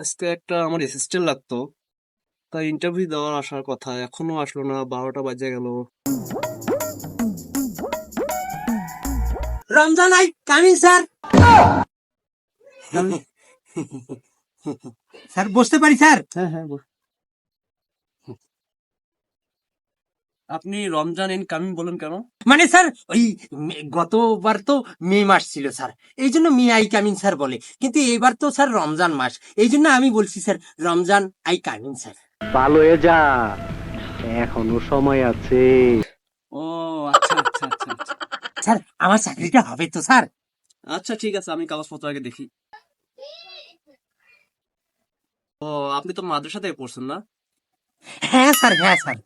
আজকে একটা আমার অ্যাসিস্ট্যান্ট লাগতো, তাই ইন্টারভিউ দেওয়ার আসার কথা, এখনো আসলো না, 12টা বাজে গেল। Ramzan I coming sir. Sir বসতে পারি স্যার? হ্যাঁ হ্যাঁ আপনি রমজান ইন কামিং বলেন কেন? মানে স্যার ওই গতবার তো মে মাস ছিল স্যার, এই জন্য মে আই কামিং স্যার বলে, কিন্তু এবার তো স্যার রমজান মাস, এই জন্য আমি বলছি sir Ramzan I coming sir. ভালো হয়ে যা, এখনো সময় আছে। ও আচ্ছা আচ্ছা আচ্ছা আচ্ছা স্যার আমার চাকরিটা হবে তো স্যার? আচ্ছা ঠিক আছে, আমি কাগজপত্র আগে দেখি। ও আপনি তো মাদ্রাসা থেকে পড়ছেন না? হ্যাঁ স্যার, হ্যাঁ স্যার।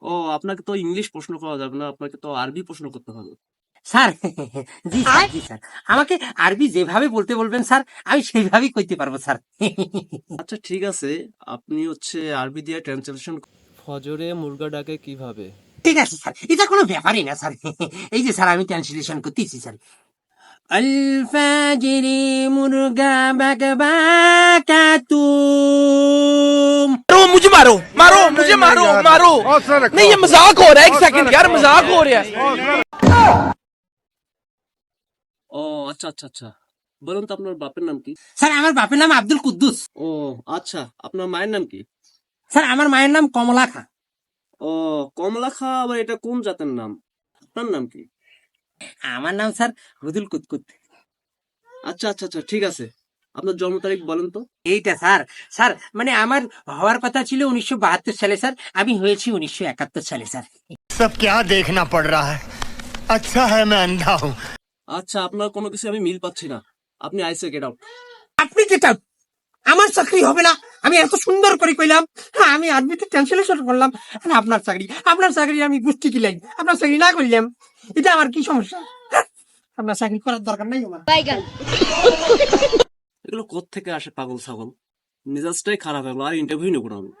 ও আপনাকে তো ইংলিশ প্রশ্ন করা যাবে না, আপনাকে তো আরবি প্রশ্ন করতে হবে। স্যার জি স্যার, জি স্যার, আমাকে আরবি যেভাবে বলতে বলবেন স্যার আমি সেইভাবেই কইতে পারবো স্যার। আচ্ছা ঠিক আছে, আপনি আরবি দিয়ে ট্রান্সলেশন। ফজরে মুরগা ডাকে কিভাবে? ঠিক আছে স্যার, এটা কোনো ব্যাপারই না স্যার। এই যে স্যার আমি ট্রান্সলেশন করতেছি স্যার। আল ফাজরি মুরগা বাকবাকাতুম। मुझे मारो मारो मुझे मारो मारो नहीं ये मजाक हो रहा है एक सेकंड यार मजाक हो रहा है ও আচ্ছা আচ্ছা আচ্ছা, বলুন তো আপনার বাপের নাম কি? স্যার আমার বাপের নাম আব্দুল কুদ্দুস। ও আচ্ছা, আপনার মায়ের নাম কি? স্যার আমার মায়ের নাম কমলা খাঁ। ও কমলা খা, আবার এটা কোন জাতের নাম? আপনার নাম কি? আমার নাম স্যার হুদুল কুতকুত। আচ্ছা আচ্ছা আচ্ছা ঠিক আছে, আপনার জন্ম তারিখ বলেন তো। এইটা স্যার, স্যার মানে আমার হওয়ার কথা ছিল 1972 সালে স্যার, আমি হয়েছি 1971 সালে স্যার। सब क्या देखना पड़ रहा है। अच्छा है मैं अंधा हूँ। আচ্ছা, আপনার কোনো কিছু আমি মিল পাচ্ছি না, আপনি আইসে গেট আউট। আপনি যেটা, আমার চাকরি হবে না, আমি এত সুন্দর করে কইলাম, হ্যাঁ আমি আরবিতে ট্রান্সলেশন করলাম, আর আপনার চাকরি আমি গুষ্টি কিলাই, আপনার চাকরি না করলাম, এটা আমার কি সমস্যা? হ্যাঁ, আপনার চাকরি করার দরকার নাই আমার। এগুলো কোত্থেকে আসে পাগল ছাগল, মেজাজটাই খারাপ হয়ে গেলো, আর ইন্টারভিউ নেবো না আমি।